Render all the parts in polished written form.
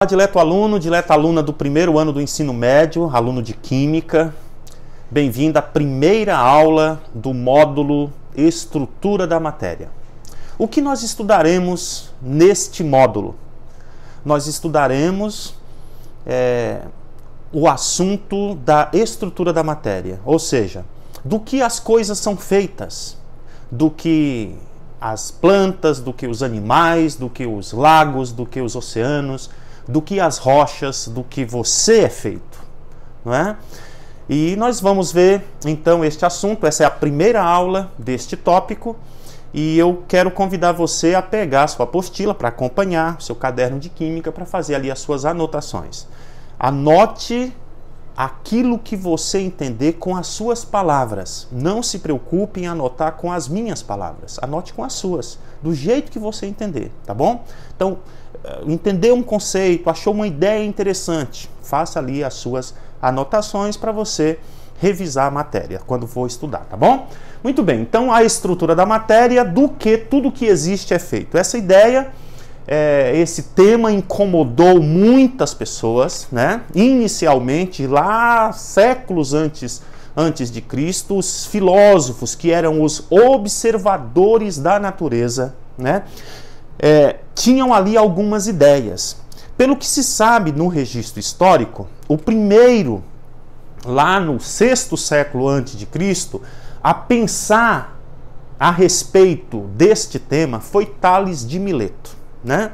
Dileto aluno, dileta aluna do primeiro ano do ensino médio, aluno de Química, bem-vindo à primeira aula do módulo Estrutura da Matéria. O que nós estudaremos neste módulo? Nós estudaremos o assunto da estrutura da matéria, ou seja, do que as coisas são feitas, do que as plantas, do que os animais, do que os lagos, do que os oceanos, do que as rochas, do que você é feito, não é? E nós vamos ver então este assunto. Essa é a primeira aula deste tópico e eu quero convidar você a pegar a sua apostila para acompanhar, seu caderno de química, para fazer ali as suas anotações. Anote aquilo que você entender com as suas palavras. Não se preocupe em anotar com as minhas palavras. Anote com as suas, do jeito que você entender, tá bom? Então, entendeu um conceito, achou uma ideia interessante, faça ali as suas anotações para você revisar a matéria quando for estudar, tá bom? Muito bem, então a estrutura da matéria, do que tudo que existe é feito. Essa ideia, esse tema incomodou muitas pessoas, né? Inicialmente, lá séculos antes de Cristo, os filósofos, que eram os observadores da natureza, né? Tinham ali algumas ideias. Pelo que se sabe no registro histórico, o primeiro, lá no 6º século antes de Cristo, a pensar a respeito deste tema foi Tales de Mileto, né?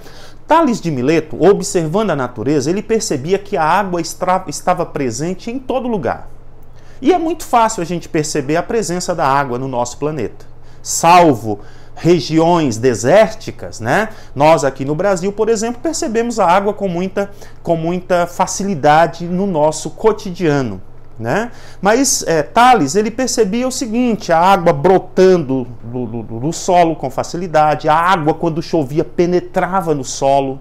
Tales de Mileto, observando a natureza, ele percebia que a água estava presente em todo lugar. E é muito fácil a gente perceber a presença da água no nosso planeta, salvo regiões desérticas, né? Nós aqui no Brasil, por exemplo, percebemos a água com muita facilidade no nosso cotidiano, né? Mas Tales, ele percebia o seguinte: a água brotando do solo com facilidade, a água quando chovia penetrava no solo.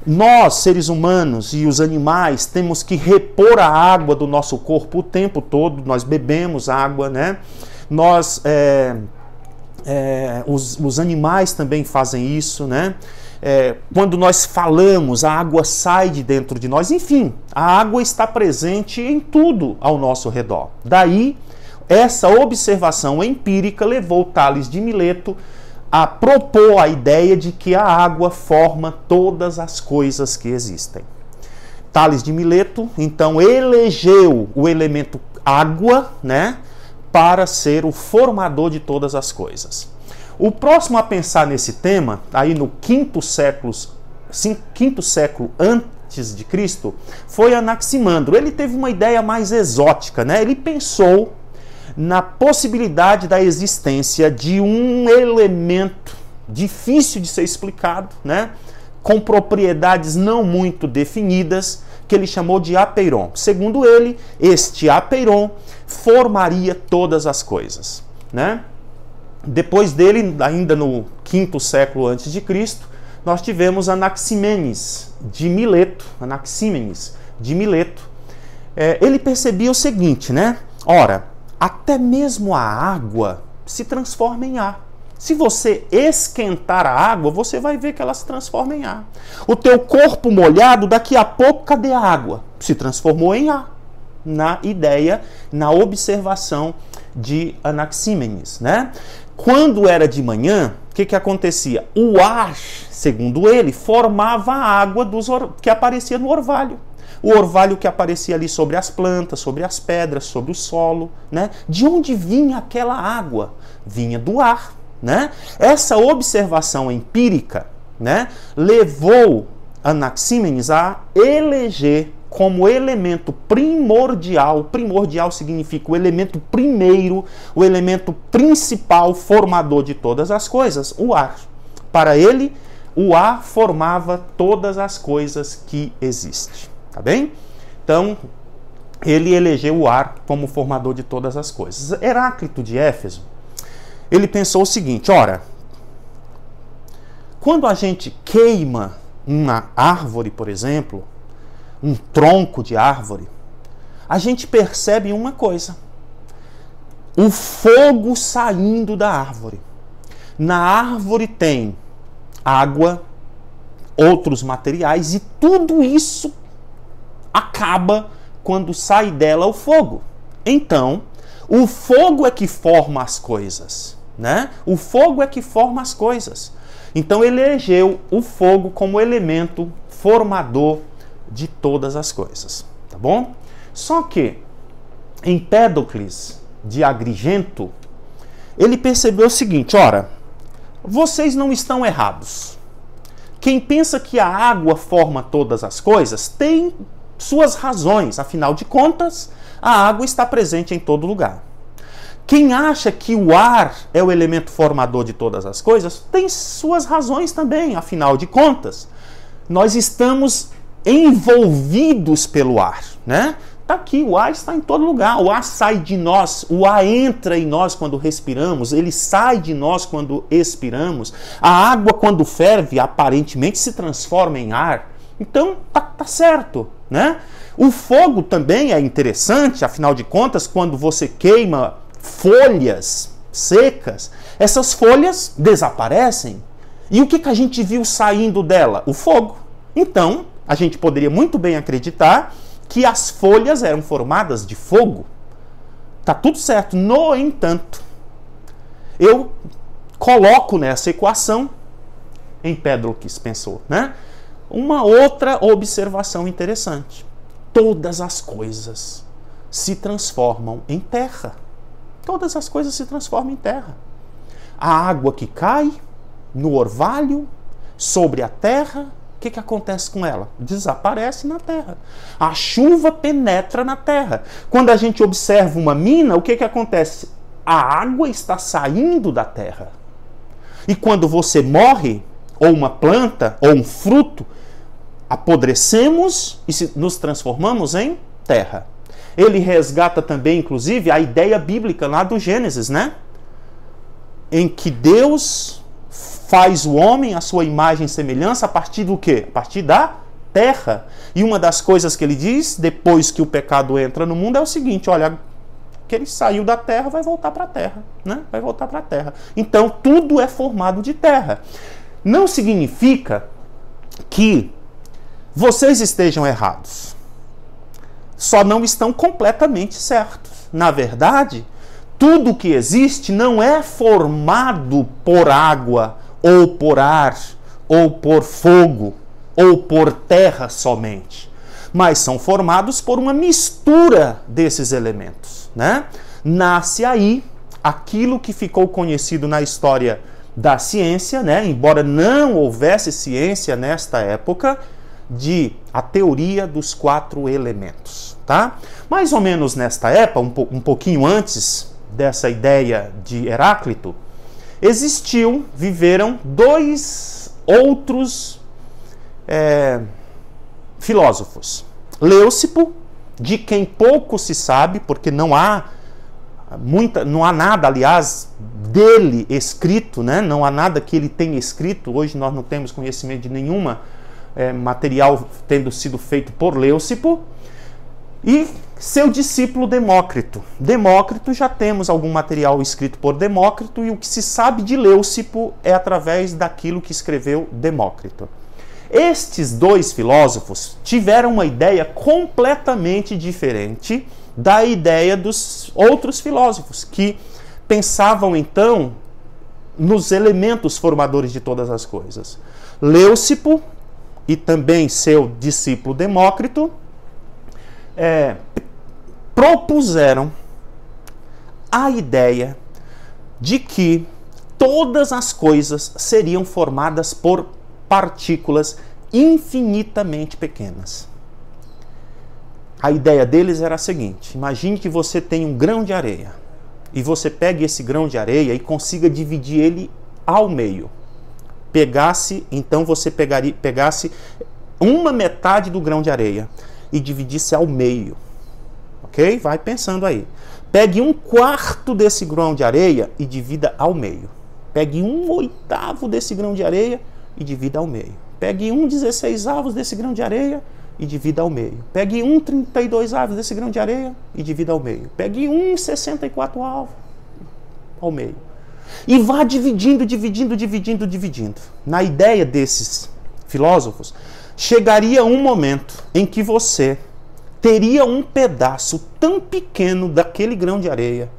Nós, seres humanos e os animais, temos que repor a água do nosso corpo o tempo todo. Nós bebemos água, né? Os animais também fazem isso, né? Quando nós falamos, a água sai de dentro de nós. Enfim, a água está presente em tudo ao nosso redor. Daí, essa observação empírica levou Tales de Mileto a propor a ideia de que a água forma todas as coisas que existem. Tales de Mileto, então, elegeu o elemento água, né, para ser o formador de todas as coisas. O próximo a pensar nesse tema, aí no quinto século antes de Cristo, foi Anaximandro. Ele teve uma ideia mais exótica, né? Ele pensou na possibilidade da existência de um elemento difícil de ser explicado, né? Com propriedades não muito definidas, que ele chamou de apeiron. Segundo ele, este apeiron formaria todas as coisas, né? Depois dele, ainda no quinto século antes de Cristo, nós tivemos Anaximenes de Mileto. Ele percebia o seguinte, né? Ora, até mesmo a água se transforma em ar. Se você esquentar a água, você vai ver que ela se transforma em ar. O teu corpo molhado, daqui a pouco, cadê a água? Se transformou em ar. Na ideia, na observação de Anaximenes, né? Quando era de manhã, o que acontecia? O ar, segundo ele, formava a água que aparecia no orvalho. O orvalho que aparecia ali sobre as plantas, sobre as pedras, sobre o solo, né? De onde vinha aquela água? Vinha do ar, né? Essa observação empírica, né, levou Anaximenes a eleger como elemento primordial significa o elemento primeiro, o elemento principal formador de todas as coisas, o ar. Para ele, o ar formava todas as coisas que existem, tá bem? Então, ele elegeu o ar como formador de todas as coisas. Heráclito de Éfeso, ele pensou o seguinte: ora, quando a gente queima uma árvore, por exemplo, um tronco de árvore, a gente percebe uma coisa: o fogo saindo da árvore. Na árvore tem água, outros materiais, e tudo isso acaba quando sai dela o fogo. Então, o fogo é que forma as coisas, né? O fogo é que forma as coisas. Então ele elegeu o fogo como elemento formador de todas as coisas, tá bom? Só que Empédocles de Agrigento, ele percebeu o seguinte: ora, vocês não estão errados. Quem pensa que a água forma todas as coisas tem suas razões, afinal de contas, a água está presente em todo lugar. Quem acha que o ar é o elemento formador de todas as coisas tem suas razões também, afinal de contas. Nós estamos envolvidos pelo ar, né? Está aqui, o ar está em todo lugar, o ar sai de nós, o ar entra em nós quando respiramos, ele sai de nós quando expiramos. A água, quando ferve, aparentemente se transforma em ar. Então, tá certo, né? O fogo também é interessante, afinal de contas, quando você queima folhas secas, essas folhas desaparecem. E o que a gente viu saindo dela? O fogo. Então, a gente poderia muito bem acreditar que as folhas eram formadas de fogo. Tá tudo certo. No entanto, eu coloco nessa equação, Empédocles pensou, né? Uma outra observação interessante. Todas as coisas se transformam em terra. Todas as coisas se transformam em terra. A água que cai no orvalho, sobre a terra, o que acontece com ela? Desaparece na terra. A chuva penetra na terra. Quando a gente observa uma mina, o que acontece? A água está saindo da terra. E quando você morre, ou uma planta, ou um fruto, apodrecemos e nos transformamos em terra. Ele resgata também, inclusive, a ideia bíblica lá do Gênesis, né? Em que Deus faz o homem à sua imagem e semelhança a partir do quê? A partir da terra. E uma das coisas que ele diz, depois que o pecado entra no mundo, é o seguinte: olha, que ele saiu da terra, vai voltar para a terra, né? Vai voltar para a terra. Então, tudo é formado de terra. Não significa que vocês estejam errados. Só não estão completamente certos. Na verdade, tudo que existe não é formado por água, ou por ar, ou por fogo, ou por terra somente, mas são formados por uma mistura desses elementos, né? Nasce aí aquilo que ficou conhecido na história da ciência, né? Embora não houvesse ciência nesta época, de a teoria dos 4 elementos, tá? Mais ou menos nesta época, um pouquinho antes dessa ideia de Heráclito, viveram 2 outros filósofos. Leucipo, de quem pouco se sabe, porque não há nada, aliás, dele escrito, né? Não há nada que ele tenha escrito. Hoje nós não temos conhecimento de nenhuma material tendo sido feito por Leucipo. E seu discípulo Demócrito. Demócrito, já temos algum material escrito por Demócrito, e o que se sabe de Leucipo é através daquilo que escreveu Demócrito. Estes 2 filósofos tiveram uma ideia completamente diferente da ideia dos outros filósofos, que pensavam então nos elementos formadores de todas as coisas. Leucipo e também seu discípulo Demócrito propuseram a ideia de que todas as coisas seriam formadas por partículas infinitamente pequenas. A ideia deles era a seguinte: imagine que você tem um grão de areia e você pegue esse grão de areia e consiga dividir ele ao meio. Então você pegasse uma metade do grão de areia e dividisse ao meio. Ok? Vai pensando aí. Pegue 1/4 desse grão de areia e divida ao meio. Pegue 1/8 desse grão de areia e divida ao meio. Pegue 1/16 desse grão de areia e divida ao meio. Pegue 1/32 desse grão de areia e divida ao meio. Pegue 1/64 ao meio. E vá dividindo. Na ideia desses filósofos, chegaria um momento em que você teria um pedaço tão pequeno daquele grão de areia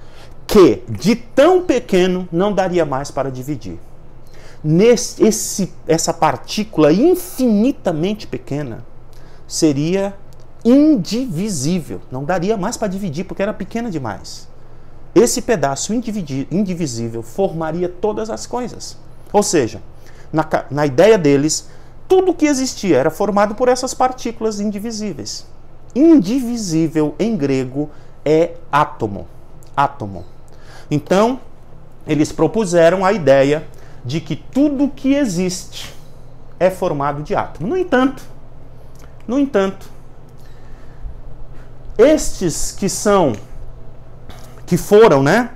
que, de tão pequeno, não daria mais para dividir. Essa partícula infinitamente pequena seria indivisível, não daria mais para dividir porque era pequena demais. Esse pedaço indivisível formaria todas as coisas. Ou seja, na ideia deles, tudo que existia era formado por essas partículas indivisíveis. Indivisível em grego é átomo. Átomo. Então, eles propuseram a ideia de que tudo que existe é formado de átomo. No entanto, estes que foram, né,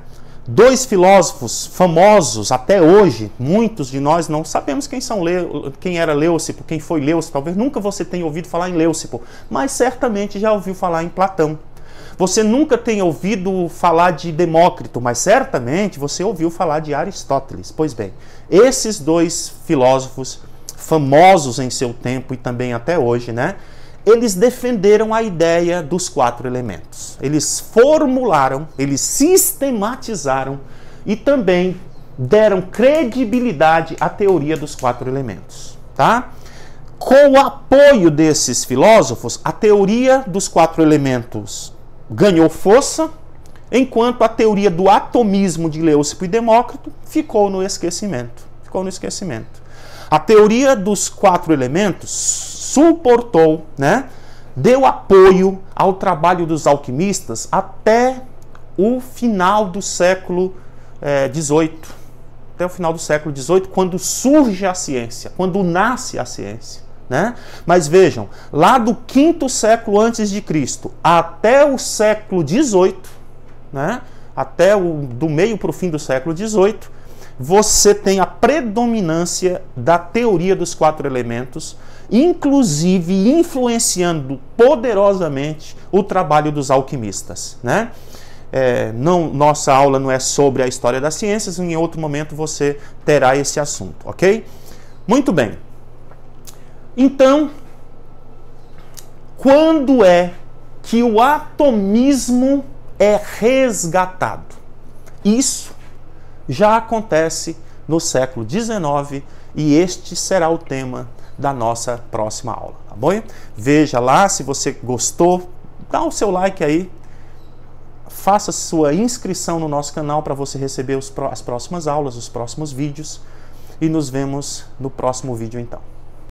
dois filósofos famosos até hoje, muitos de nós não sabemos quem era Leucipo, quem foi Leucipo, talvez nunca você tenha ouvido falar em Leucipo, mas certamente já ouviu falar em Platão. Você nunca tenha ouvido falar de Demócrito, mas certamente você ouviu falar de Aristóteles. Pois bem, esses dois filósofos famosos em seu tempo e também até hoje, né, eles defenderam a ideia dos 4 elementos. Eles formularam, eles sistematizaram e também deram credibilidade à teoria dos 4 elementos, tá? Com o apoio desses filósofos, a teoria dos 4 elementos ganhou força, enquanto a teoria do atomismo de Leucipo e Demócrito ficou no esquecimento. A teoria dos 4 elementos suportou, né, deu apoio ao trabalho dos alquimistas até o final do século XVIII. Até o final do século XVIII, quando surge a ciência, quando nasce a ciência. Né? Mas vejam, lá do 5º século antes de Cristo até o século XVIII, né? Do meio para o fim do século XVIII, você tem a predominância da teoria dos 4 elementos, inclusive influenciando poderosamente o trabalho dos alquimistas. Né? Nossa aula não é sobre a história das ciências, em outro momento você terá esse assunto, ok? Muito bem. Então, quando é que o atomismo é resgatado? Isso já acontece no século XIX e este será o tema da nossa próxima aula, tá bom? Veja lá, se você gostou, dá o seu like aí, faça sua inscrição no nosso canal para você receber as próximas aulas, os próximos vídeos e nos vemos no próximo vídeo então.